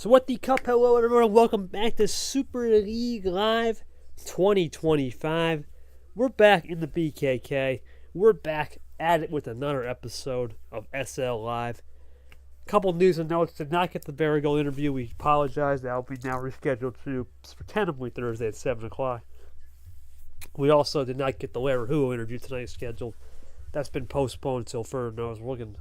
So what the cup? Hello everyone, welcome back to Super League Live 2025. We're back in the BKK. We're back at it with another episode of SL Live. Couple news and notes. Did not get the Barrigal interview. We apologize. That will be now rescheduled to tentatively Thursday at 7 o'clock. We also did not get the Larry Huo interview tonight scheduled. That's been postponed until further notice. We're looking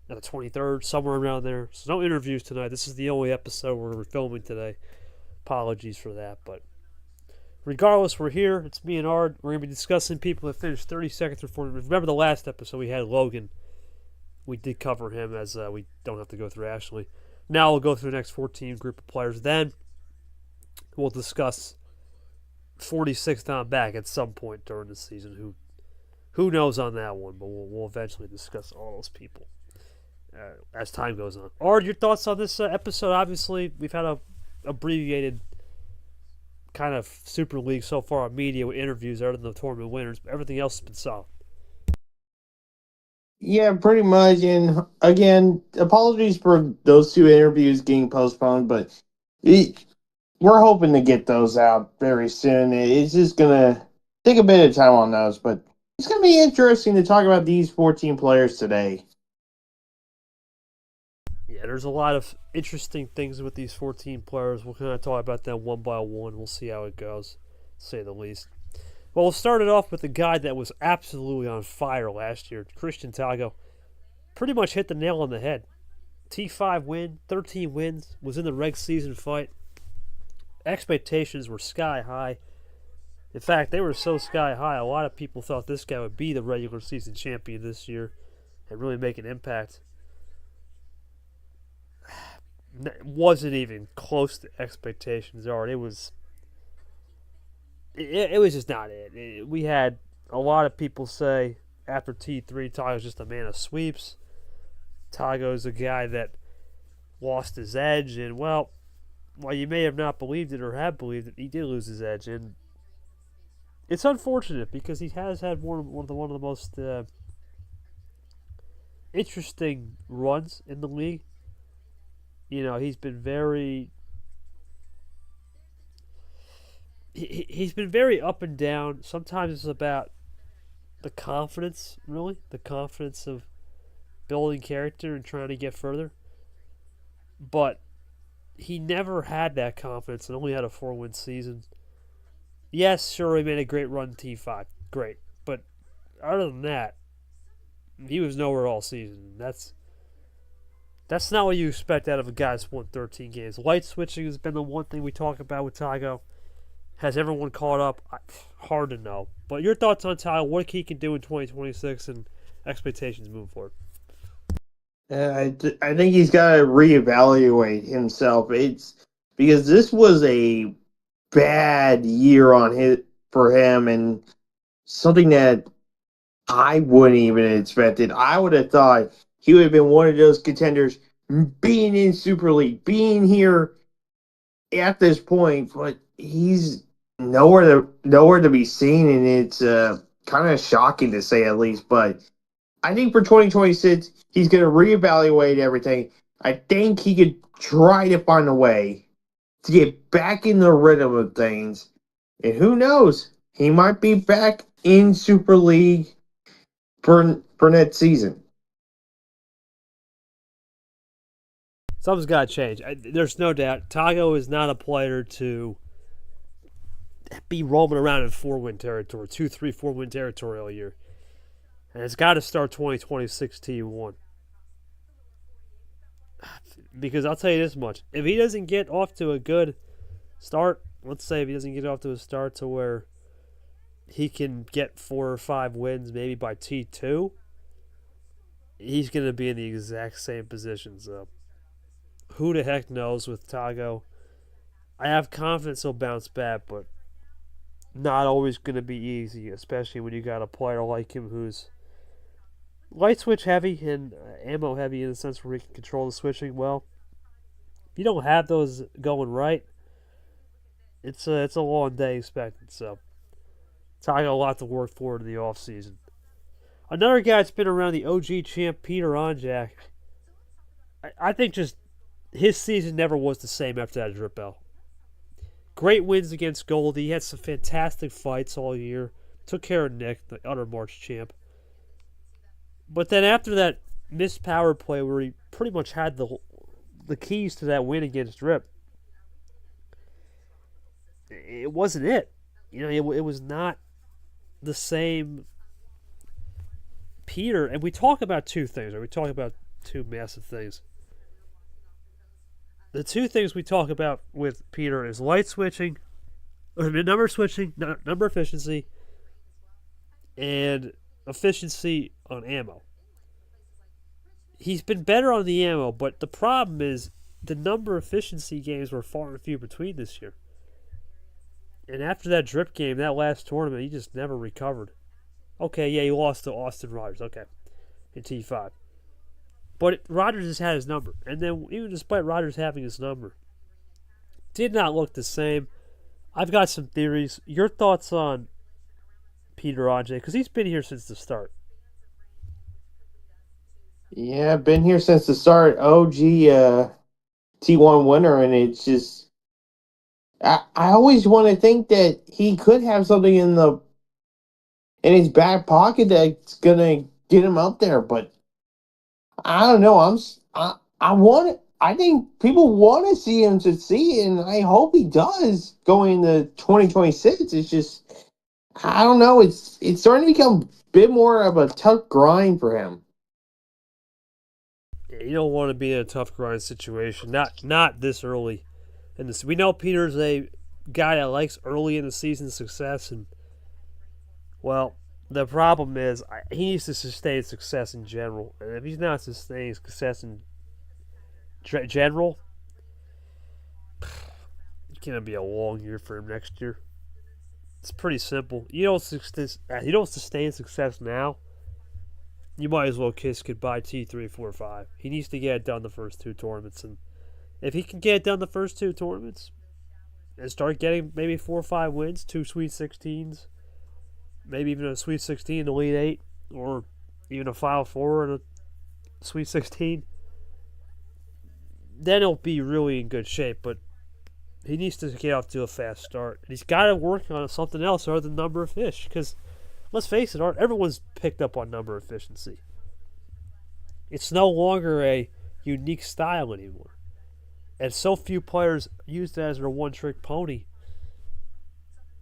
at the 23rd, somewhere around there. So no interviews tonight. This is the only episode we're filming today. Apologies for that. But regardless, we're here. It's me and Ard. We're going to be discussing people that finished 32nd or 45th. Remember the last episode we had Logan. We did cover him as we don't have to go through Ashley. Now we'll go through the next 14 group of players. Then we'll discuss 46th on back at some point during the season. Who knows on that one, but we'll eventually discuss all those people as time goes on. Ard, your thoughts on this episode? Obviously, we've had a abbreviated kind of Super League so far on media with interviews other than the tournament winners, but everything else has been solid. Yeah, pretty much. And again, apologies for those two interviews getting postponed, but we're hoping to get those out very soon. It's just going to take a bit of time on those, but it's going to be interesting to talk about these 14 players today. Yeah, there's a lot of interesting things with these 14 players. We'll kind of talk about them one by one. We'll see how it goes, to say the least. Well, we'll start it off with a guy that was absolutely on fire last year, Christian Tago. Pretty much hit the nail on the head. T5 win, 13 wins, was in the reg season fight. Expectations were sky high. In fact, they were so sky high, a lot of people thought this guy would be the regular season champion this year and really make an impact. It wasn't even close to expectations, It was just not it. We had a lot of people say after T3, Tago's just a man of sweeps. Tago's a guy that lost his edge, and while you may have not believed it or have believed it, he did lose his edge, and it's unfortunate because he has had one of the most interesting runs in the league. You know, he's been very he's been very up and down. Sometimes it's about the confidence, really. The confidence of building character and trying to get further. But he never had that confidence and only had a 4-win season. Yes, sure, he made a great run in T5. Great. But other than that, he was nowhere all season. That's not what you expect out of a guy that's won 13 games. Light switching has been the one thing we talk about with Tago. Has everyone caught up? Hard to know. But your thoughts on Tago, what he can do in 2026 and expectations moving forward? I think he's got to reevaluate himself. It's because this was a bad year for him, and something that I wouldn't even have expected. I would have thought he would have been one of those contenders being in Super League, being here at this point, but he's nowhere to be seen, and it's kind of shocking to say at least. But I think for 2026, he's going to reevaluate everything. I think he could try to find a way to get back in the rhythm of things, and who knows, he might be back in Super League for next season. Something's got to change. There's no doubt. Tago is not a player to be roaming around in 4-win territory, 2, 3, 4-win territory all year. And it's got to start 2026 T1. Because I'll tell you this much. If he doesn't get off to a good start, let's say if he doesn't get off to a start to where he can get 4 or 5 wins maybe by T2, he's going to be in the exact same position. So who the heck knows with Tago? I have confidence he'll bounce back, but not always going to be easy, especially when you got a player like him who's light switch heavy and ammo heavy in the sense where he can control the switching well. If you don't have those going right, it's a long day expected. So Tago a lot to work for in the offseason. Another guy that's been around, the OG champ Peter Onjak. I think just his season never was the same after that drip bell. Great wins against Goldie. He had some fantastic fights all year. Took care of Nick, the other March champ. But then after that missed power play where he pretty much had the keys to that win against Drip, it wasn't it. It was not the same Peter. And we talk about two things. Right? We talk about two massive things. The two things we talk about with Peter is light switching, or number switching, number efficiency, and efficiency on ammo. He's been better on the ammo, but the problem is the number efficiency games were far and few between this year. And after that drip game, that last tournament, he just never recovered. Okay, yeah, he lost to Austin Rogers, okay, in T5. But Rogers has had his number. And then even despite Rogers having his number, did not look the same. I've got some theories. Your thoughts on Peter Aj? Because he's been here since the start. Yeah, been here since the start. OG T1 winner, and it's just I always want to think that he could have something in his back pocket that's gonna get him up there, but I don't know. I think people want to see him succeed, and I hope he does going into 2026. It's just I don't know. It's starting to become a bit more of a tough grind for him. You don't want to be in a tough grind situation. Not this early. And we know Peter's a guy that likes early in the season success, and well, the problem is he needs to sustain success in general. And if he's not sustaining success in general, it's gonna be a long year for him next year. It's pretty simple. You don't sustain success now, you might as well kiss goodbye T3, 4, 5. He needs to get it done the first two tournaments, and if he can get it done the first two tournaments and start getting maybe 4 or 5 wins, 2 Sweet 16s, maybe even a Sweet 16 in the Elite 8, or even a Final 4 and a Sweet 16, then he'll be really in good shape. But he needs to get off to a fast start. And he's got to work on something else other than number of fish, because let's face it, everyone's picked up on number efficiency. It's no longer a unique style anymore. And so few players use that as their one-trick pony.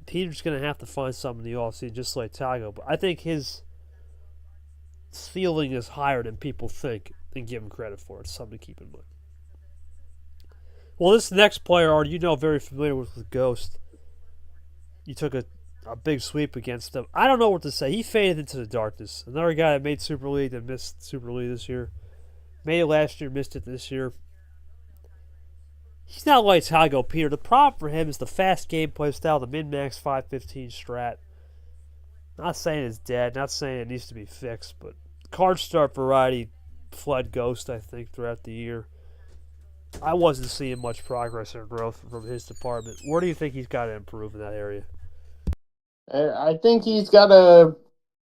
Peter's going to have to find something in the offseason, just like Tago. But I think his ceiling is higher than people think and give him credit for. It's something to keep in mind. Well, this next player, Art, very familiar with Ghost. You took a big sweep against him. I don't know what to say. He faded into the darkness. Another guy that made Super League that missed Super League this year. Made it last year, missed it this year. He's not like Tago Peter. The problem for him is the fast gameplay style, the min-max 515 strat. Not saying it's dead, not saying it needs to be fixed, but card start variety fled Ghost, I think, throughout the year. I wasn't seeing much progress or growth from his department. Where do you think he's got to improve in that area? I think he's got to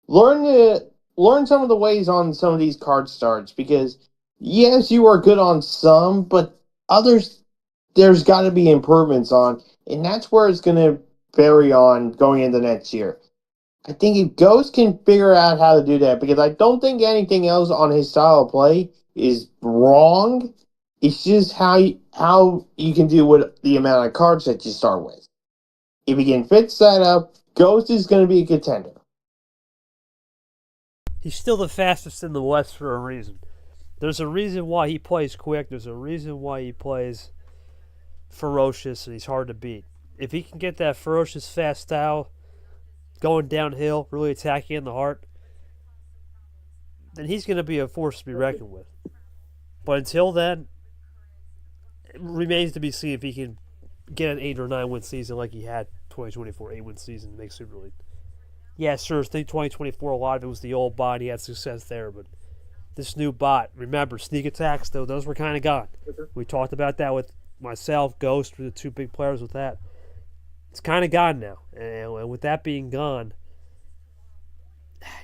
learn some of the ways on some of these card starts, because yes, you are good on some, but others there's got to be improvements on, and that's where it's going to vary on going into next year. I think if Ghost can figure out how to do that, because I don't think anything else on his style of play is wrong. It's just how you can do with the amount of cards that you start with. If he can fix that up, Ghost is going to be a contender. He's still the fastest in the West for a reason. There's a reason why he plays quick. There's a reason why he plays ferocious, and he's hard to beat. If he can get that ferocious, fast style going downhill, really attacking in the heart, then he's going to be a force to be reckoned with. But until then, it remains to be seen if he can get an 8 or 9 win season like he had 2024 8-win season and make Super League. Yeah, sure, I think 2024, a lot of it was the old bot. He had success there, but this new bot, remember, sneak attacks, though, those were kind of gone. We talked about that with myself, Ghost were the two big players with that. It's kind of gone now. And with that being gone,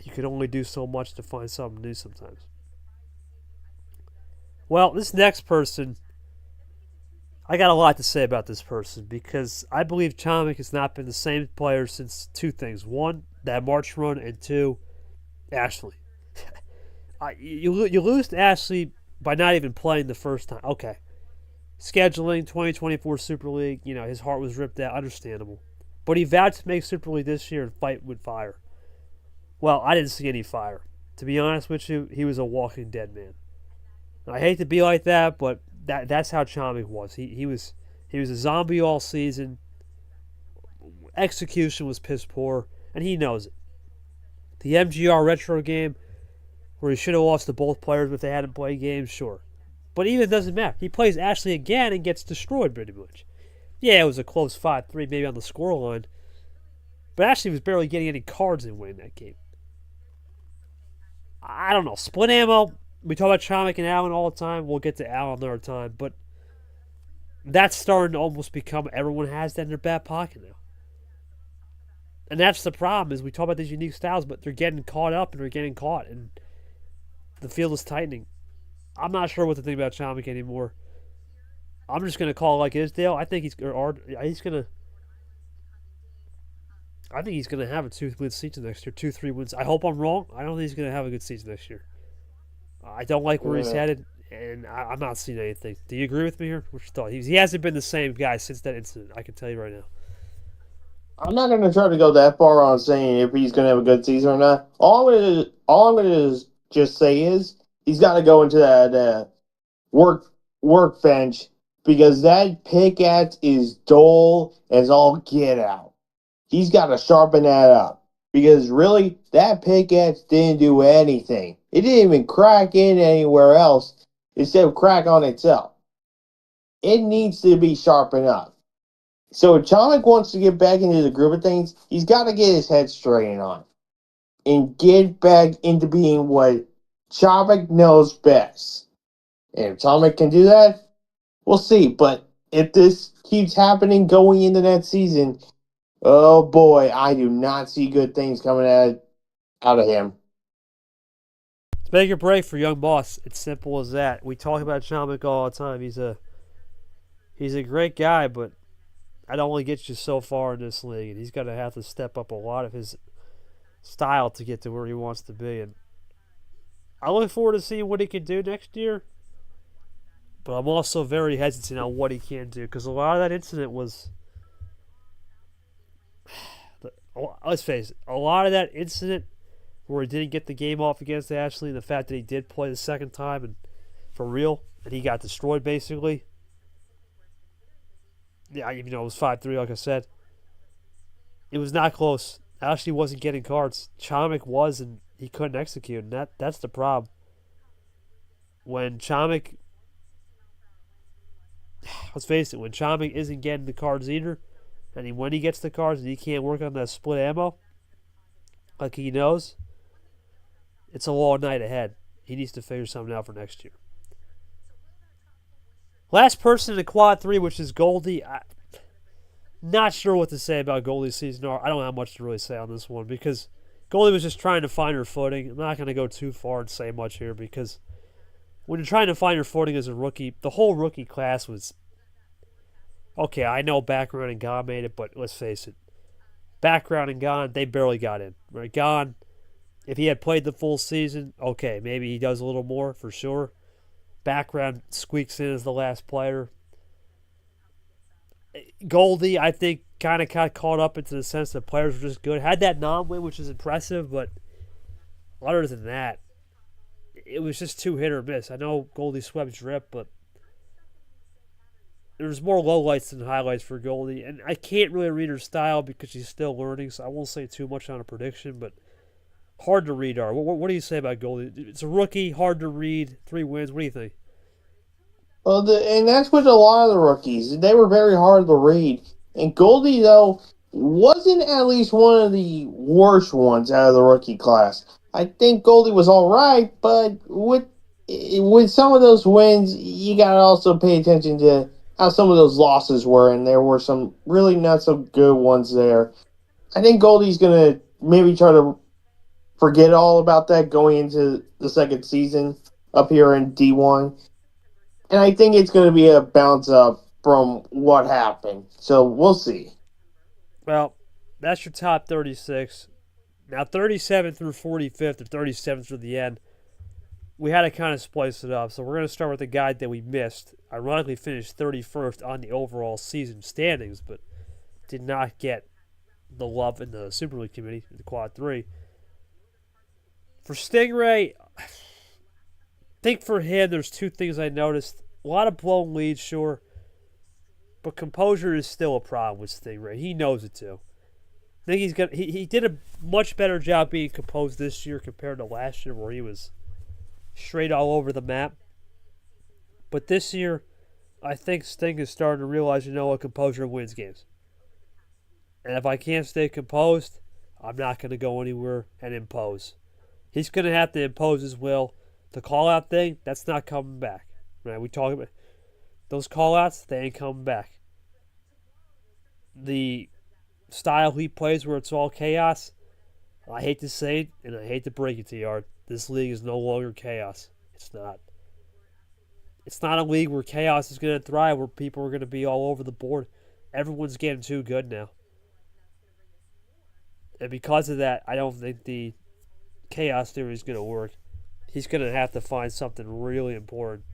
you can only do so much to find something new sometimes. Well, this next person, I got a lot to say about this person because I believe Chomik has not been the same player since two things. One, that March run, and two, Ashley. You lose to Ashley by not even playing the first time. Okay. Scheduling, 2024 Super League, his heart was ripped out. Understandable. But he vowed to make Super League this year and fight with fire. Well, I didn't see any fire. To be honest with you, he was a walking dead man. And I hate to be like that, but that's how Chomik was. He was a zombie all season. Execution was piss poor, and he knows it. The MGR retro game, where he should have lost to both players if they hadn't played games, sure. But even it doesn't matter. He plays Ashley again and gets destroyed pretty much. Yeah, it was a close 5-3 maybe on the scoreline. But Ashley was barely getting any cards in winning that game. I don't know. Split ammo. We talk about Chomik and Allen all the time. We'll get to Allen another time. But that's starting to almost become everyone has that in their back pocket now. And that's the problem is we talk about these unique styles, but they're getting caught up and they're getting caught. And the field is tightening. I'm not sure what to think about Chomik anymore. I'm just gonna call it like it is, Dale. I think he's gonna have a 2-win season next year, 2-3 wins. I hope I'm wrong. I don't think he's gonna have a good season next year. I don't like where he's headed, and I'm not seeing anything. Do you agree with me here? What's your thought? He hasn't been the same guy since that incident. I can tell you right now. I'm not going to try to go that far on saying if he's going to have a good season or not. All I'm going to just say is he's got to go into that workbench because that pickaxe is dull as all get out. He's got to sharpen that up because really that pickaxe didn't do anything. It didn't even crack in anywhere else instead of crack on itself. It needs to be sharpened up. So if Chomik wants to get back into the groove of things, he's got to get his head straightened on and get back into being what Chomik knows best. And if Chomik can do that, we'll see. But if this keeps happening going into that season, oh boy, I do not see good things coming out of him. Let's make a break for young boss. It's simple as that. We talk about Chomik all the time. He's a great guy, but I'd only get you so far in this league, and he's going to have to step up a lot of his style to get to where he wants to be. And I look forward to seeing what he can do next year, but I'm also very hesitant on what he can do because a lot of that incident was, let's face it, a lot of that incident where he didn't get the game off against Ashley and the fact that he did play the second time and for real, and he got destroyed basically. Yeah, even though it was 5-3, like I said. It was not close. Ashley wasn't getting cards. Chomik was, and he couldn't execute. And that's the problem. When Chomik, let's face it, when Chomik isn't getting the cards either, and when he gets the cards and he can't work on that split ammo, like he knows, it's a long night ahead. He needs to figure something out for next year. Last person in quad 3, which is Goldie. Not sure what to say about Goldie's season. I don't have much to really say on this one because Goldie was just trying to find her footing. I'm not going to go too far and say much here because when you're trying to find your footing as a rookie, the whole rookie class was okay. I know Background and Gone made it, but let's face it, Background and Gone, they barely got in. Right? Gone, if he had played the full season, okay, maybe he does a little more for sure. Background squeaks in as the last player. Goldie, I think, kind of got caught up into the sense that players were just good. Had that non-win, which is impressive, but other than that, it was just too hit or miss. I know Goldie swept Drip, but there's more lowlights than highlights for Goldie, and I can't really read her style because she's still learning, so I won't say too much on a prediction, but hard to read, R. What do you say about Goldie? It's a rookie, hard to read, 3 wins. What do you think? Well, and that's with a lot of the rookies. They were very hard to read. And Goldie, though, wasn't at least one of the worst ones out of the rookie class. I think Goldie was all right, but with some of those wins, you got to also pay attention to how some of those losses were, and there were some really not so good ones there. I think Goldie's going to maybe try to forget all about that going into the second season up here in D1. And I think it's going to be a bounce up from what happened. So we'll see. Well, that's your top 36. Now, 37 through 45th, or 37 through the end, we had to kind of splice it up. So we're going to start with the guy that we missed. Ironically, finished 31st on the overall season standings, but did not get the love in the Super League committee, the Quad 3. For Stingray, I think for him, there's two things I noticed. A lot of blown leads, sure, but composure is still a problem with Stingray. He knows it too. I think he did a much better job being composed this year compared to last year, where he was straight all over the map. But this year, I think Sting is starting to realize, what, composure wins games. And if I can't stay composed, I'm not going to go anywhere and impose. He's going to have to impose his will. The call-out thing, that's not coming back. Right? We talk about those call-outs, they ain't coming back. The style he plays where it's all chaos, I hate to say it, and I hate to break it to you, Art. This league is no longer chaos. It's not. It's not a league where chaos is going to thrive, where people are going to be all over the board. Everyone's getting too good now. And because of that, I don't think the chaos theory is going to work. He's going to have to find something really important.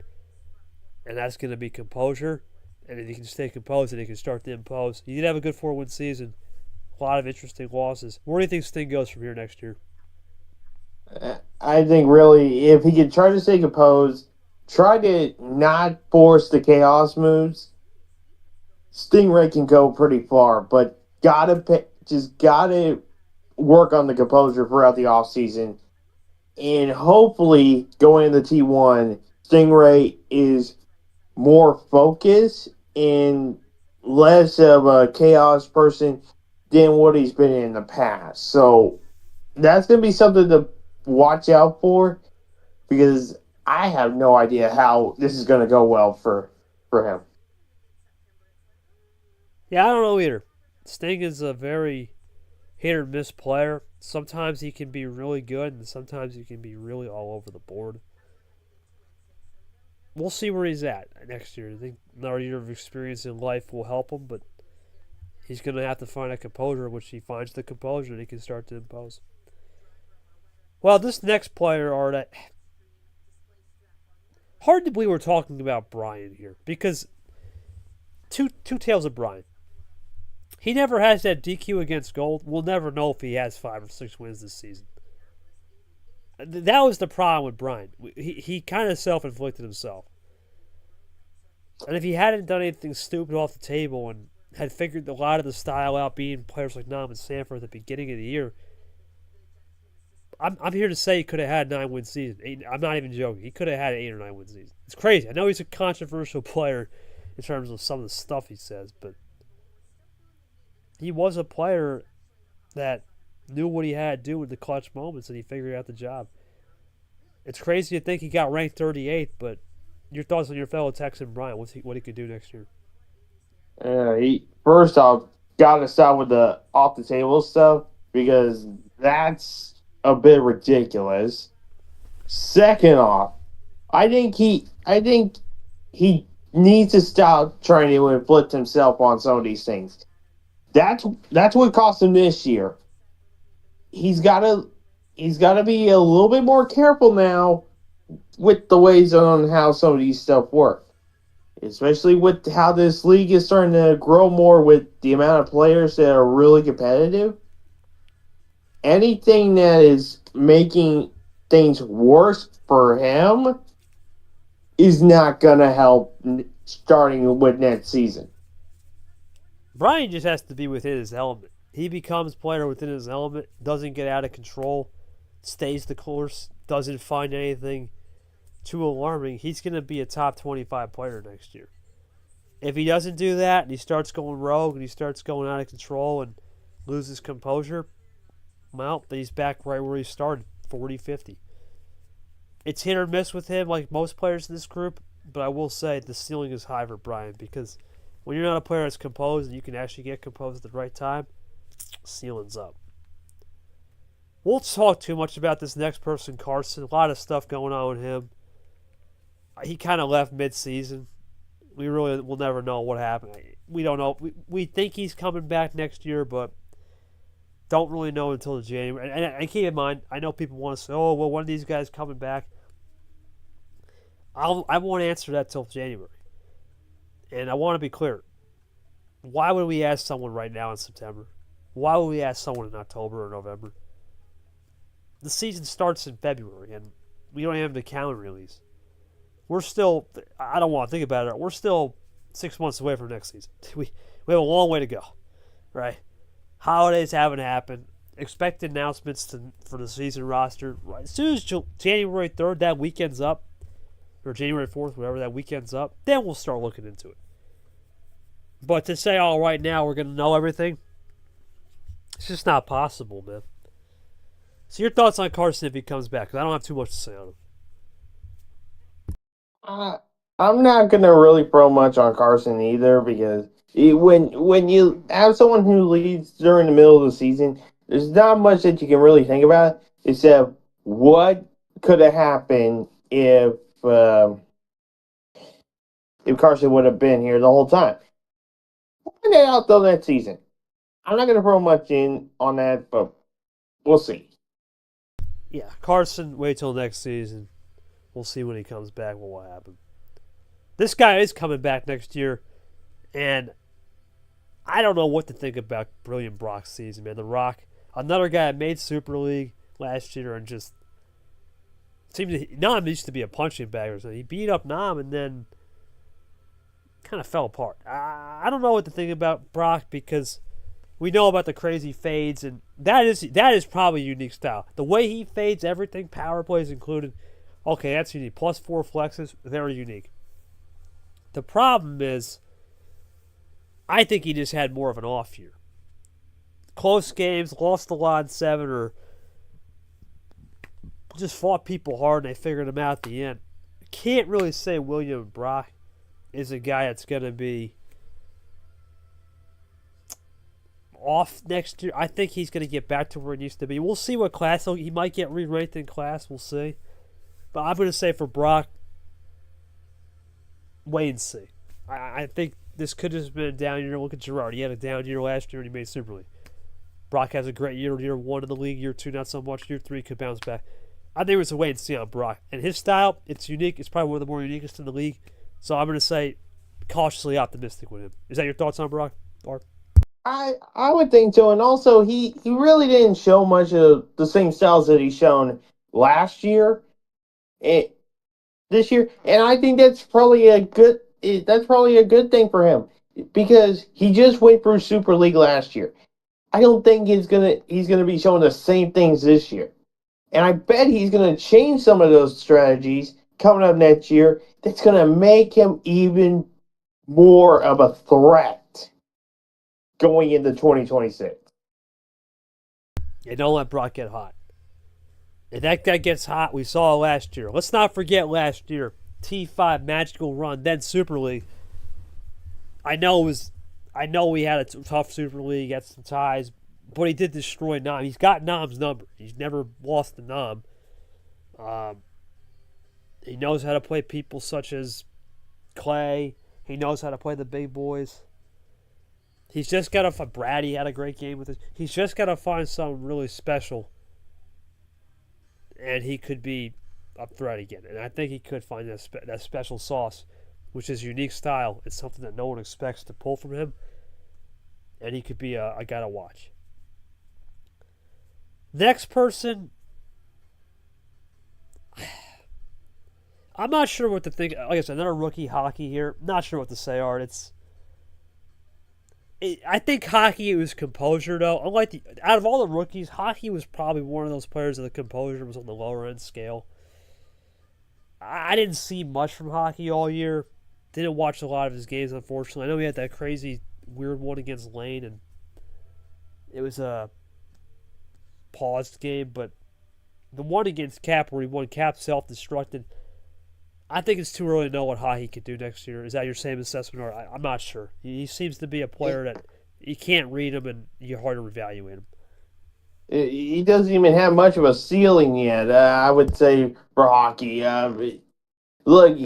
And that's going to be composure. And if he can stay composed and he can start to impose. He did have a good 4-win season. A lot of interesting losses. Where do you think Sting goes from here next year? I think really, if he could try to stay composed, try to not force the chaos moves, Stingray can go pretty far. But gotta work on the composure throughout the offseason. And hopefully, going into T1, Stingray is more focused and less of a chaos person than what he's been in the past. So that's going to be something to watch out for, because I have no idea how this is going to go well for him. Yeah, I don't know either. Sting is a very hit or miss player. Sometimes he can be really good, and sometimes he can be really all over the board. We'll see where he's at next year. I think another year of experience in life will help him, but he's going to have to find a composure. Which he finds the composure, and he can start to impose. Well, this next player, Art, hard to believe we're talking about Brian here, because two tales of Brian. He never has that DQ against Gold. We'll never know if he has 5 or 6 wins this season. That was the problem with Brian. He kind of self-inflicted himself. And if he hadn't done anything stupid off the table and had figured a lot of the style out, being players like Nam and Sanford at the beginning of the year, I'm here to say he could have had a 9-win season. I'm not even joking. He could have had an 8 or 9-win season. It's crazy. I know he's a controversial player in terms of some of the stuff he says, but he was a player that knew what he had to do in the clutch moments, and he figured out the job. It's crazy to think he got ranked 38th, but your thoughts on your fellow Texan Brian, what he could do next year? First off, got to start with the off the table stuff, because that's a bit ridiculous. Second off, I think he needs to stop trying to inflict himself on some of these things. That's what cost him this year. He's gotta be a little bit more careful now with the ways on how some of these stuff work. Especially with how this league is starting to grow more with the amount of players that are really competitive. Anything that is making things worse for him is not going to help starting with next season. Brian just has to be within his element. He becomes player within his element, doesn't get out of control, stays the course, doesn't find anything too alarming. He's going to be a top 25 player next year. If he doesn't do that and he starts going rogue and he starts going out of control and loses composure, well, he's back right where he started, 40, 50. It's hit or miss with him like most players in this group, but I will say the ceiling is high for Brian, because when you're not a player that's composed and you can actually get composed at the right time, ceiling's up. Won't talk too much about this next person, Carson. A lot of stuff going on with him. He kind of left mid-season. We really will never know what happened. We don't know. We think he's coming back next year, but don't really know until January. And keep in mind, I know people want to say, "Oh, well, one of these guys coming back." I won't answer that till January. And I want to be clear. Why would we ask someone right now in September? Why would we ask someone in October or November? The season starts in February, and we don't have the calendar release. We're still, I don't want to think about it, we're still 6 months away from next season. We have a long way to go, right? Holidays haven't happened. Expect announcements for the season roster. Right. As soon as January 3rd, that weekend's up, or January 4th, whatever that weekend's up, then we'll start looking into it. But to say, oh, right now we're going to know everything, it's just not possible, man. So your thoughts on Carson if he comes back? Because I don't have too much to say on him. Uh, I'm not gonna really throw much on Carson either because when you have someone who leads during the middle of the season, there's not much that you can really think about except what could have happened um if Carson would have been here the whole time. Find that out though next season. I'm not gonna throw much in on that, but we'll see. Yeah, Carson, wait till next season. We'll see when he comes back what will happen. This guy is coming back next year, and I don't know what to think about Brilliant Brock's season, man. The Rock, another guy that made Super League last year and just seemed to. Nam used to be a punching bag or something. He beat up Nam and then kind of fell apart. I don't know what to think about Brock because we know about the crazy fades, and that is probably a unique style. The way he fades everything, power plays included. Okay, that's unique. +4 flexes, very unique. The problem is, I think he just had more of an off year. Close games, lost a lot in 7, or just fought people hard and they figured him out at the end. Can't really say William Brock is a guy that's going to be off next year. I think he's going to get back to where he used to be. We'll see what class he might get re-ranked in class. We'll see. But I'm going to say for Brock, wait and see. I think this could have been a down year. Look at Gerard. He had a down year last year and he made Super League. Brock has a great year 1 in the league. Year 2, not so much. Year 3 could bounce back. I think it was a wait and see on Brock. And his style, it's unique. It's probably one of the more uniquest in the league. So I'm going to say cautiously optimistic with him. Is that your thoughts on Brock? Or I would think so, and also he really didn't show much of the same styles that he's shown last year, eh, this year, and I think that's probably a good thing for him because he just went through Super League last year. I don't think he's gonna be showing the same things this year, and I bet he's gonna change some of those strategies coming up next year. That's gonna make him even more of a threat going into 2026. yeah, don't let Brock get hot. If that guy gets hot, we saw it last year. Let's not forget last year. T5 magical run, then Super League. I know we had a tough Super League, had some ties, but he did destroy Nam. He's got Nam's number. He's never lost to Nam. He knows how to play people such as Clay. He knows how to play the big boys. He's just got to. Brady had a great game with it. He's just got to find something really special, and he could be a threat again. And I think he could find that special sauce, which is unique style. It's something that no one expects to pull from him, and he could be a guy to watch. Next person, I'm not sure what to think. Like I said, another rookie hockey here. Not sure what to say, Art. I think hockey was composure though. Out of all the rookies, hockey was probably one of those players that the composure was on the lower end scale. I didn't see much from hockey all year. Didn't watch a lot of his games, unfortunately. I know he had that crazy weird one against Lane, and it was a paused game, but the one against Cap where he won, Cap self-destructed. I think it's too early to know what hockey could do next year. Is that your same assessment, or I'm not sure. He seems to be a player that you can't read him and you're hard to evaluate him. He doesn't even have much of a ceiling yet. I would say for hockey. Look,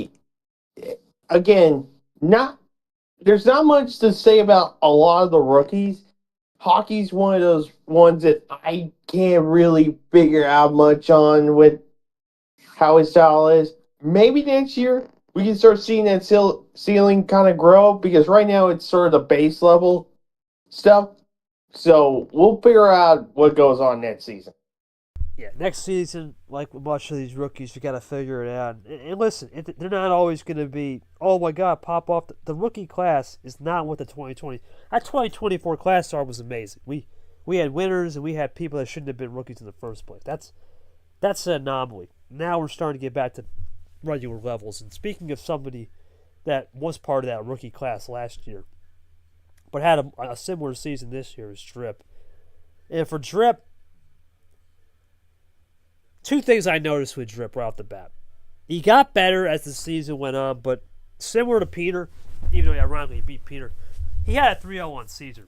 again, not there's not much to say about a lot of the rookies. Hockey's one of those ones that I can't really figure out much on with how his style is. Maybe next year we can start seeing that ceiling kind of grow because right now it's sort of the base level stuff. So we'll figure out what goes on next season. Yeah, next season, like with much of these rookies, you got to figure it out. And listen, they're not always going to be, oh my God, pop off. The rookie class is not what the 2020. That 2024 class star was amazing. We had winners and we had people that shouldn't have been rookies in the first place. That's an anomaly. Now we're starting to get back to regular levels. And speaking of somebody that was part of that rookie class last year, but had a similar season this year, is Drip. And for Drip, two things I noticed with Drip right off the bat. He got better as the season went on, but similar to Peter, even though he ironically beat Peter, he had a 3-0 on Caesar.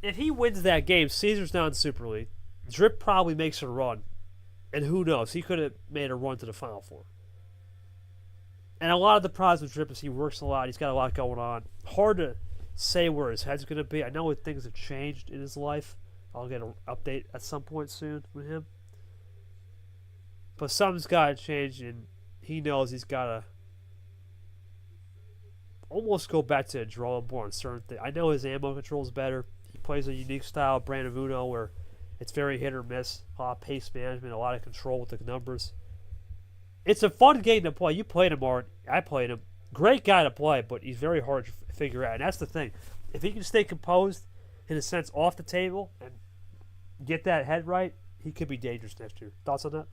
If he wins that game, Caesar's now in Super League. Drip probably makes a run. And who knows? He could have made a run to the Final Four. And a lot of the problems with Drip is he works a lot. He's got a lot going on. Hard to say where his head's going to be. I know things have changed in his life. I'll get an update at some point soon with him. But something's got to change, and he knows he's got to almost go back to a drawing board on certain things. I know his ammo control is better. He plays a unique style, Brandon Uno, where it's very hit or miss. A lot of pace management, a lot of control with the numbers. It's a fun game to play. You played him, Art. I played him. Great guy to play, but he's very hard to figure out. And that's the thing. If he can stay composed, in a sense, off the table, and get that head right, he could be dangerous next year. Thoughts on that?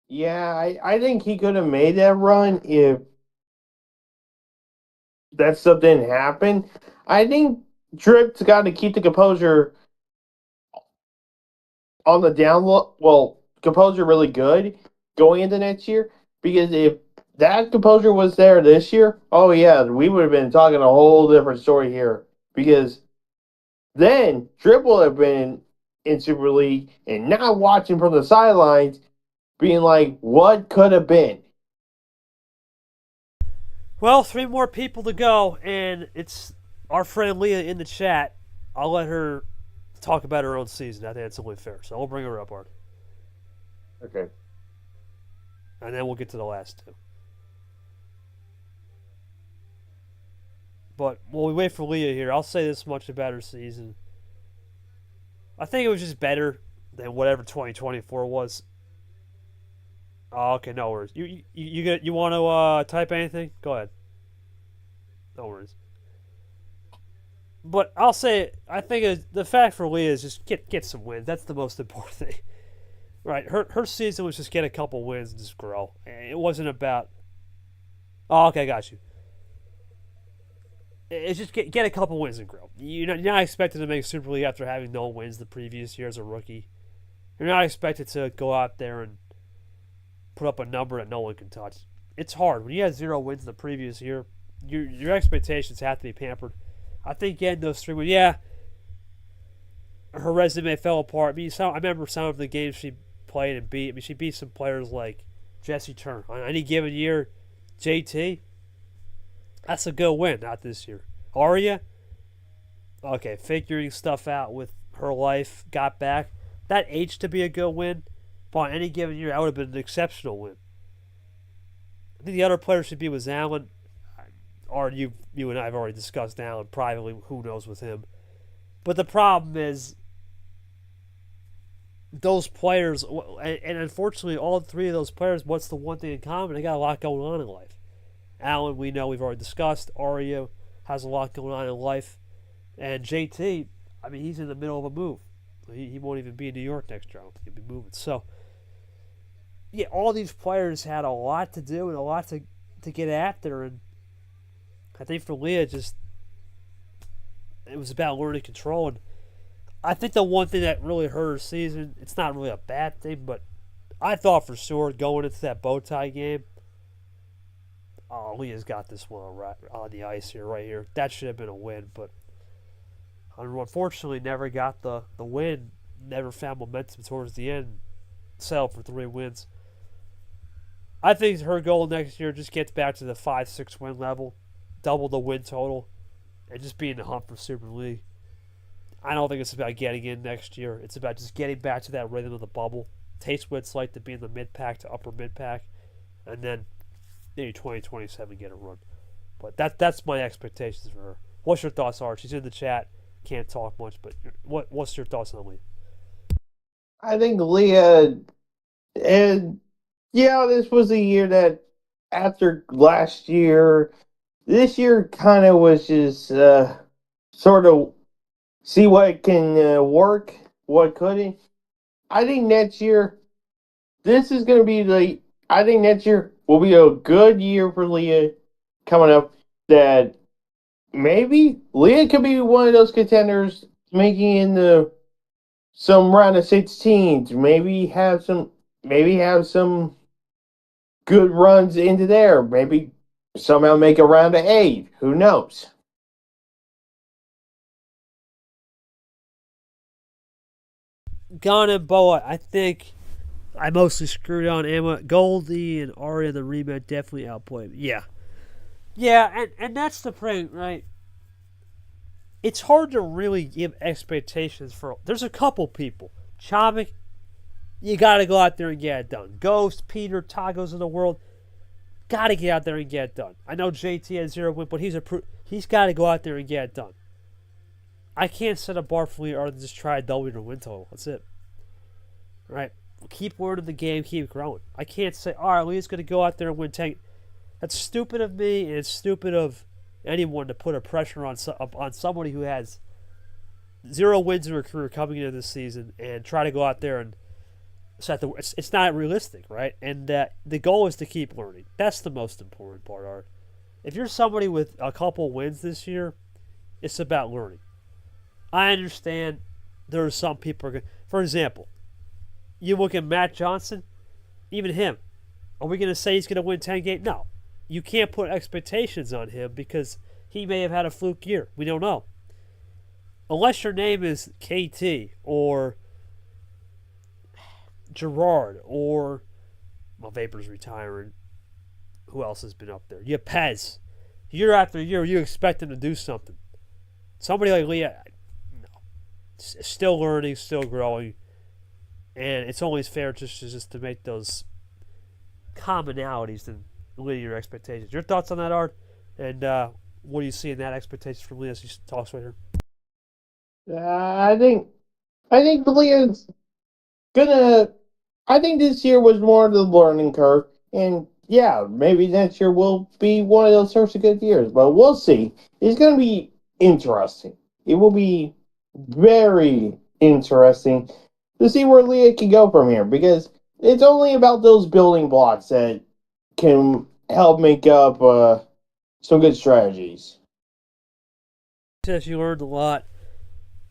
Yeah, I think he could have made that run if that stuff didn't happen. I think Drip's got to keep the composure on the down low. Well, composure really good going into next year because if that composure was there this year, oh yeah, we would have been talking a whole different story here because then Drip will have been in Super League and not watching from the sidelines, being like, what could have been? Well, three more people to go, and it's our friend Leah in the chat. I'll let her talk about her own season. I think that's only fair. So we'll bring her up, Art. Okay. And then we'll get to the last two. But while we wait for Leah here, I'll say this much about her season. I think it was just better than whatever 2024 was. Oh, okay, no worries. You want to type anything? Go ahead. No worries. But I'll say I think the fact for Leah is just get some wins. That's the most important thing, right? Her season was just get a couple wins and just grow. It wasn't about. Oh, okay, got you. It's just get a couple wins and grow. You're not expected to make Super League after having no wins the previous year as a rookie. You're not expected to go out there and put up a number that no one can touch. It's hard. When you had 0 wins in the previous year, your expectations have to be pampered. I think getting those 3 wins, yeah, her resume fell apart. I remember some of the games she played and beat. She beat some players like Jesse Turner. On any given year, JT, that's a good win. Not this year. Arya, okay, figuring stuff out with her life, got back. That H to be a good win. But on any given year, that would have been an exceptional win. I think the other player should be with Allen. Or you and I have already discussed Allen privately. Who knows with him? But the problem is those players, and unfortunately, all 3 of those players. What's the one thing in common? They got a lot going on in life. Allen, we know we've already discussed. Arya has a lot going on in life, and JT, I mean, he's in the middle of a move. He won't even be in New York next year. I don't think he'll be moving. So, yeah, all these players had a lot to do and a lot to get after, and I think for Leah, it was about learning control. And I think the one thing that really hurt her season, it's not really a bad thing, but I thought for sure going into that bow tie game, oh, Leah's got this one on the ice here, right here. That should have been a win, but unfortunately never got the win, never found momentum towards the end, settled for 3 wins. I think her goal next year just gets back to the 5-6 win level, double the win total, and just be in the hunt for Super League. I don't think it's about getting in next year. It's about just getting back to that rhythm of the bubble. Taste what it's like to be in the mid pack to upper mid pack, and then maybe 2027 get a run. But that's my expectations for her. What's your thoughts, Art? She's in the chat. Can't talk much, but what's your thoughts on Leah? I think Leah, and yeah, this was a year that after last year, this year kind of was just sort of see what can work, what couldn't. I think next year, this is going to be the. I think next year will be a good year for Leah coming up. That maybe Leah could be one of those contenders making in the some round of 16s. Maybe have some good runs into there. Maybe somehow make a round of 8. Who knows? Ghana and Boa, I think I mostly screwed on Emma. Goldie and Arya the rematch definitely outplayed me. Yeah. Yeah, and that's the thing, right? It's hard to really give expectations for. There's a couple people. Chavik, you got to go out there and get it done. Ghost, Peter, Tagos of the world, got to get out there and get it done. I know JT has 0 win, but he's got to go out there and get it done. I can't set a bar for Leah other than just try to double your win total. That's it. Right? Keep learning the game, keep growing. I can't say, all right, Leah's going to go out there and win 10. That's stupid of me, and it's stupid of anyone to put a pressure on somebody who has 0 wins in her career coming into this season and try to go out there and set the. It's not realistic, right? And the goal is to keep learning. That's the most important part, Art. If you're somebody with a couple wins this year, it's about learning. I understand there are some people. For example, you look at Matt Johnson, even him. Are we going to say he's going to win 10 games? No. You can't put expectations on him because he may have had a fluke year. We don't know. Unless your name is KT or Gerard or Vapor's retiring. Who else has been up there? You have Pez. Year after year, you expect him to do something. Somebody like Leah, no. Still learning, still growing. And it's only fair just to make those commonalities and limit your expectations. Your thoughts on that, Art? And what do you see in that expectations from Leah as she talks right here? I think Leah's gonna. I think this year was more of the learning curve, and yeah, maybe next year will be one of those sorts of good years. But we'll see. It's gonna be interesting. It will be very interesting to see where Leah can go from here because it's only about those building blocks that can help make up some good strategies. Says you learned a lot.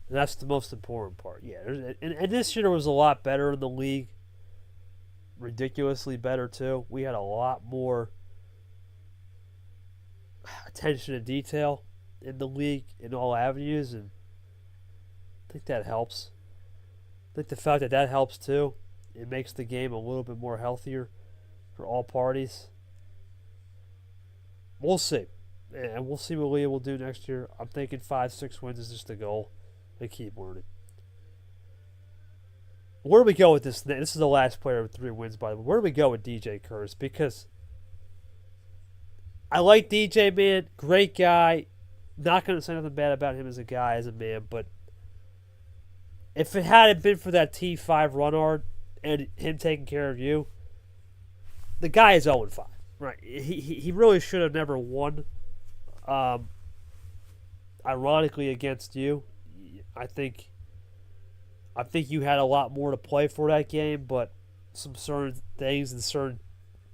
And that's the most important part. Yeah, and this year was a lot better in the league. Ridiculously better, too. We had a lot more attention to detail in the league in all avenues, and I think that helps. I think the fact that helps, too, it makes the game a little bit more healthier for all parties. We'll see. And we'll see what Leah will do next year. I'm thinking 5-6 wins is just the goal. They keep learning. Where do we go with this? This is the last player with 3 wins, by the way. Where do we go with DJ Curtis? Because I like DJ, man. Great guy. Not going to say nothing bad about him as a guy, as a man. But if it hadn't been for that T5 run hard and him taking care of you, the guy is 0-5. Right? He really should have never won. Ironically, against you. I think you had a lot more to play for that game, but some certain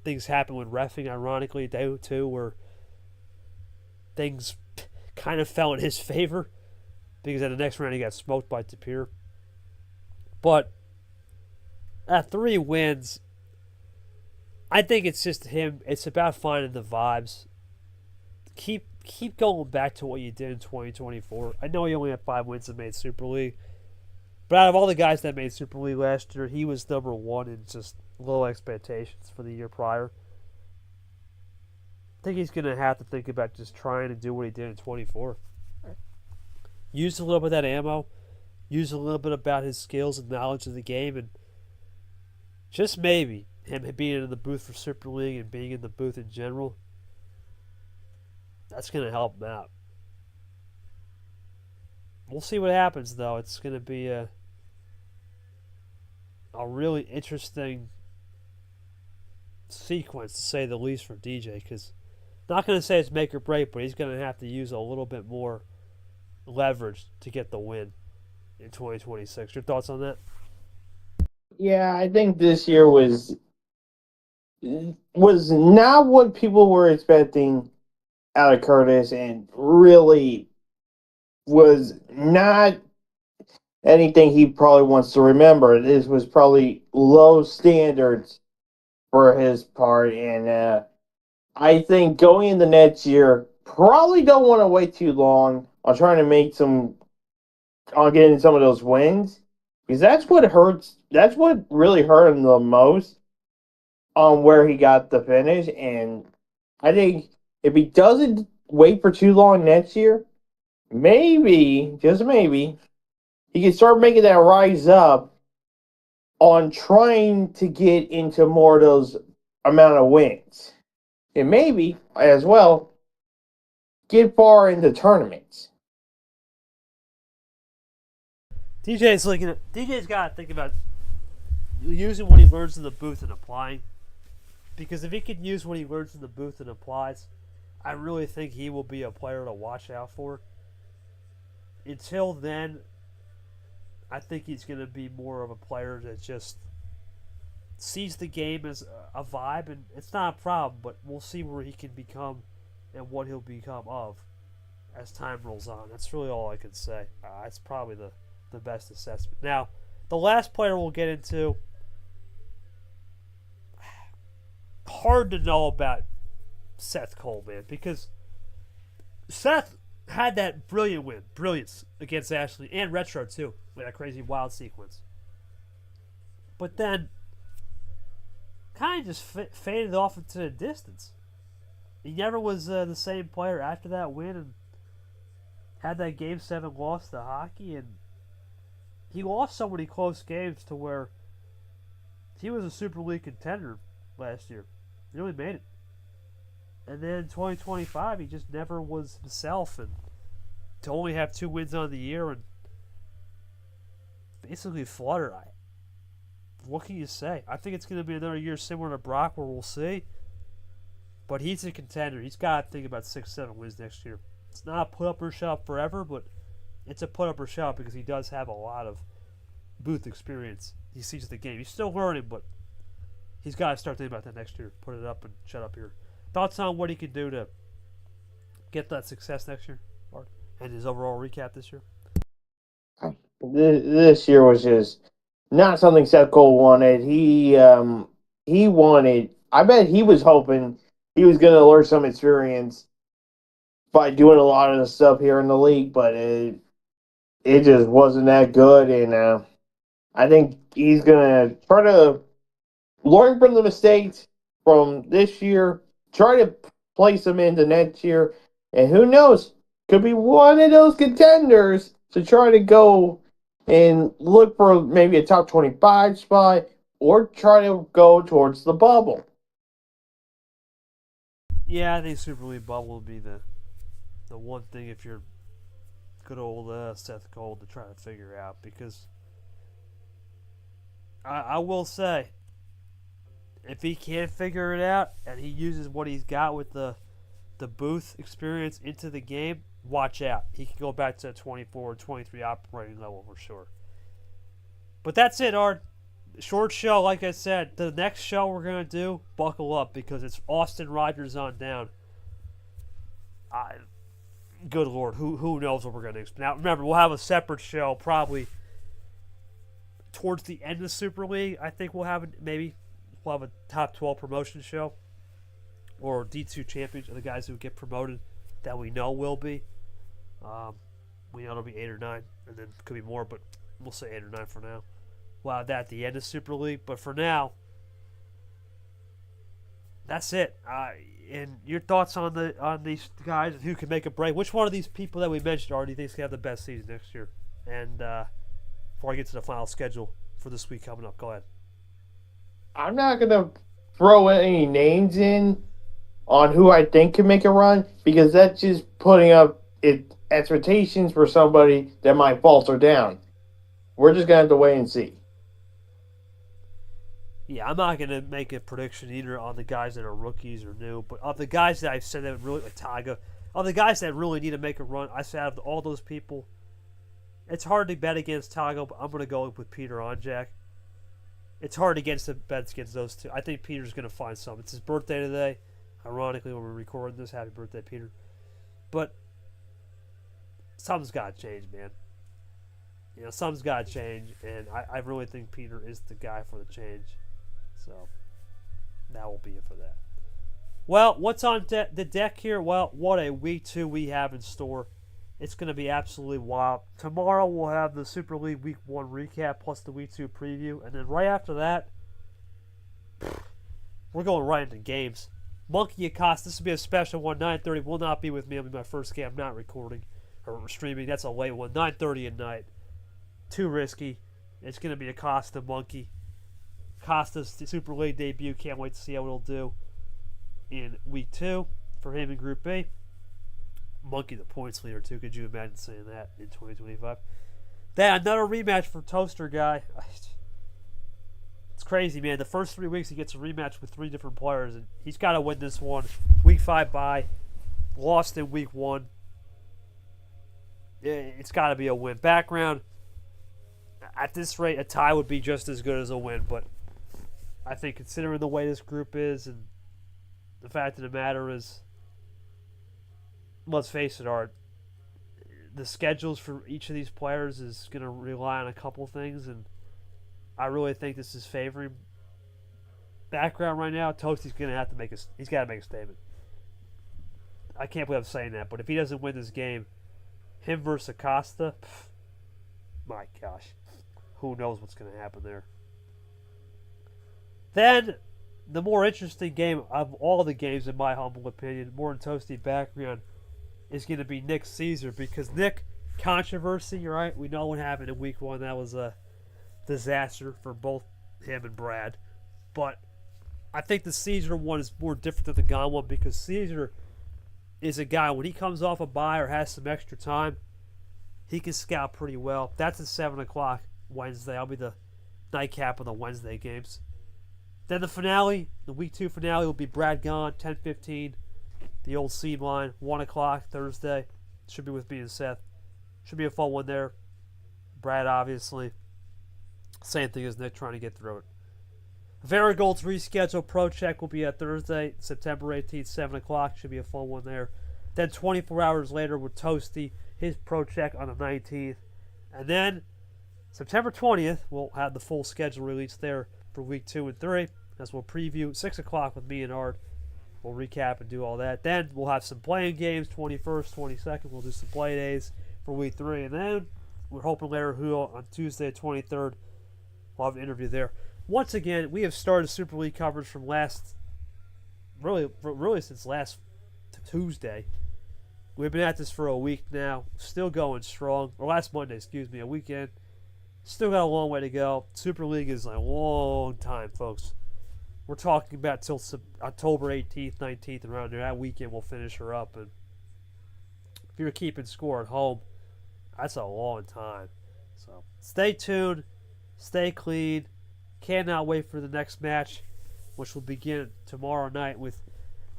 things happened with reffing, ironically, too, where things kind of fell in his favor because in the next round he got smoked by Tapir. But at 3 wins, I think it's just him. It's about finding the vibes. Keep going back to what you did in 2024. I know he only had 5 wins and made Super League. But out of all the guys that made Super League last year, he was number 1 in just low expectations for the year prior. I think he's going to have to think about just trying to do what he did in 24. Use a little bit of that ammo, use a little bit about his skills and knowledge of the game, and just maybe him being in the booth for Super League and being in the booth in general, that's going to help him out. We'll see what happens, though. It's going to be a really interesting sequence, to say the least, for DJ, because not going to say it's make or break, but he's going to have to use a little bit more leverage to get the win in 2026. Your thoughts on that? Yeah, I think this year was not what people were expecting out of Curtis, and really was not anything he probably wants to remember. This was probably low standards for his part, and I think going into next year, probably don't want to wait too long on trying to make some on getting some of those wins, because that's what hurts. That's what really hurt him the most on where he got the finish. And I think if he doesn't wait for too long next year, maybe, just maybe, he can start making that rise up on trying to get into more of those amount of wins. And maybe, as well, get far into tournaments. DJ's got to think about using what he learns in the booth and applying. Because if he can use what he learns in the booth and applies, I really think he will be a player to watch out for. Until then, I think he's going to be more of a player that just sees the game as a vibe, and it's not a problem, but we'll see where he can become and what he'll become of as time rolls on. That's really all I can say. It's probably the best assessment. Now, the last player we'll get into, hard to know about Seth Cole, man, because Seth had that brilliance against Ashley, and Retro too, with that crazy wild sequence. But then, kind of just faded off into the distance. He never was the same player after that win, and had that Game 7 loss to hockey, and he lost so many close games to where he was a Super League contender last year. He really made it. And then 2025, he just never was himself, and to only have 2 wins on the year and basically flutter. What can you say? I think it's going to be another year similar to Brock, where we'll see. But he's a contender. He's got to think about 6-7 wins next year. It's not a put up or shut up forever, but it's a put up or shut up because he does have a lot of booth experience. He sees the game. He's still learning, but he's got to start thinking about that next year. Put it up and shut up here. Thoughts on what he can do to get that success next year, Art? And his overall recap this year? This year was just not something Seth Cole wanted. He wanted. I bet he was hoping he was going to learn some experience by doing a lot of the stuff here in the league, but it just wasn't that good. And I think he's going to try to learn from the mistakes from this year, try to place them into next year, and who knows, could be one of those contenders to try to go and look for maybe a top 25 spot or try to go towards the bubble. Yeah, I think Super League bubble will be the one thing if you're good old Seth Cole to try to figure out, because I will say, if he can't figure it out and he uses what he's got with the booth experience into the game, watch out. He can go back to a 24 or 23 operating level for sure. But that's it, Art. Short show, like I said. The next show we're going to do, buckle up, because it's Austin Rogers on down. Good Lord, who knows what we're going to expect. Now, remember, we'll have a separate show probably towards the end of Super League. I think we'll have a top 12 promotion show, or D2 champions, or the guys who get promoted that we know will be. We know it'll be 8 or 9, and then could be more, but we'll say 8 or 9 for now. We'll have that at the end of Super League, but for now, that's it. And your thoughts on these guys and who can make a break? Which one of these people that we mentioned already thinks can have the best season next year? And before I get to the final schedule for this week coming up, go ahead. I'm not gonna throw any names in on who I think can make a run because that's just putting up expectations for somebody that might falter down. We're just gonna have to wait and see. Yeah, I'm not going to make a prediction either on the guys that are rookies or new, but of the guys that I've said that really, like Tyga, of the guys that really need to make a run, I said out of all those people, it's hard to bet against Tyga, but I'm going to go with Peter Onjak. It's hard to bet against those two. I think Peter's going to find some. It's his birthday today. Ironically, when we're recording this, happy birthday, Peter. But something's got to change, man. Something's got to change, and I really think Peter is the guy for the change. So that will be it for that. Well, what's on the deck here? Well, what a week 2 we have in store. It's going to be absolutely wild. Tomorrow we'll have the Super League Week 1 recap plus the Week 2 preview. And then right after that, we're going right into games. Monkey Acosta, this will be a special one. 9:30 will not be with me. It'll be my first game. I'm not recording or streaming. That's a late one. 9:30 at night. Too risky. It's going to be Acosta Monkey. Acosta's Super League debut. Can't wait to see how it'll do in Week 2 for him in Group B. Monkey the points leader too. Could you imagine saying that in 2025? Then another rematch for Toaster Guy. It's crazy, man. The first 3 weeks he gets a rematch with 3 different players, and he's got to win this one. Week 5 bye. Lost in Week 1. It's got to be a win. Background, at this rate, a tie would be just as good as a win, but I think considering the way this group is and the fact of the matter is, let's face it, Art, the schedules for each of these players is going to rely on a couple things, and I really think this is favoring Background right now. Toasty's going to have to he's got to make a statement. I can't believe I'm saying that, but if he doesn't win this game, him versus Acosta, my gosh, who knows what's going to happen there. Then, the more interesting game of all the games, in my humble opinion, more than Toasty Background, is going to be Nick Caesar, because Nick, controversy, right? We know what happened in Week 1. That was a disaster for both him and Brad. But I think the Caesar one is more different than the Gone one, because Caesar is a guy, when he comes off a bye or has some extra time, he can scout pretty well. That's at 7 o'clock Wednesday. I'll be the nightcap of the Wednesday games. Then the finale, the Week 2 finale, will be Brad Gone, 10:15. The old seed line, 1 o'clock Thursday. Should be with me and Seth. Should be a fun one there. Brad, obviously. Same thing as Nick, trying to get through it. Varigold's rescheduled pro check will be at Thursday, September 18th, 7 o'clock. Should be a fun one there. Then 24 hours later with Toasty, his pro check on the 19th. And then September 20th, we'll have the full schedule released there for Week 2 and 3, as we'll preview 6 o'clock with me and Art. We'll recap and do all that. Then we'll have some playing games, 21st, 22nd. We'll do some play days for Week 3. And then we're hoping later on Tuesday, 23rd, we'll have an interview there. Once again, we have started Super League coverage from really since last Tuesday. We've been at this for a week now, still going strong. Or last Monday, a weekend. Still got a long way to go. Super League is a long time, folks. We're talking about till October 18th, 19th, around there. That weekend we'll finish her up. And if you're keeping score at home, that's a long time. So stay tuned, stay clean. Cannot wait for the next match, which will begin tomorrow night with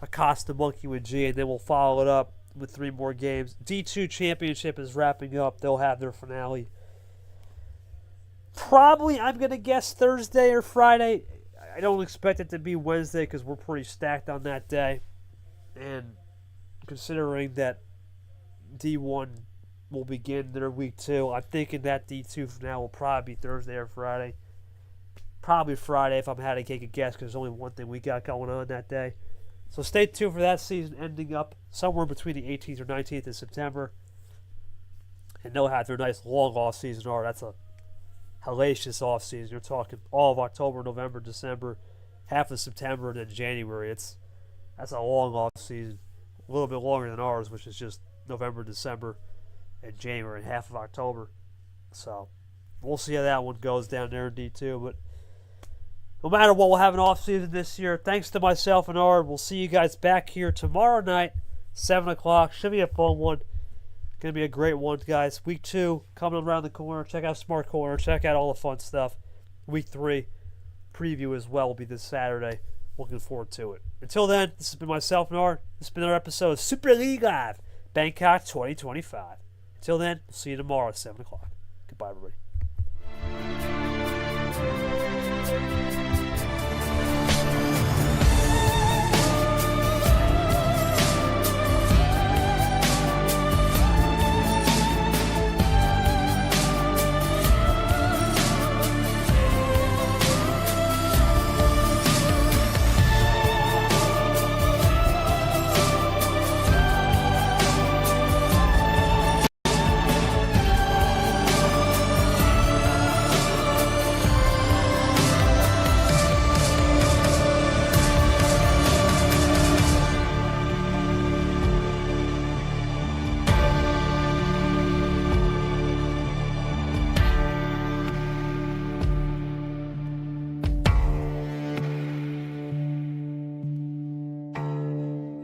Acosta Monkey with G, and then we'll follow it up with 3 more games. D2 Championship is wrapping up. They'll have their finale. Probably, I'm going to guess Thursday or Friday. I don't expect it to be Wednesday because we're pretty stacked on that day. And considering that D1 will begin their Week 2, I'm thinking that D2 finale will probably be Thursday or Friday. Probably Friday if I'm had to take a guess, because there's only one thing we got going on that day. So stay tuned for that season ending up somewhere between the 18th or 19th of September. And they'll have their nice long off season. Or that's a hellacious off season. You're talking all of October, November, December, half of September and then January. That's a long off season, a little bit longer than ours, which is just November, December, and January, and half of October. So we'll see how that one goes down there in D2. But no matter what, we'll have an off season this year. Thanks to myself and Ard. We'll see you guys back here tomorrow night, 7 o'clock. Should be a fun one. Going to be a great one, guys. Week 2 coming around the corner. Check out Smart Corner. Check out all the fun stuff. Week 3 preview as well will be this Saturday. Looking forward to it. Until then, this has been myself and Art. This has been another episode of Super League Live, Bangkok 2025. Until then, we'll see you tomorrow at 7 o'clock. Goodbye, everybody.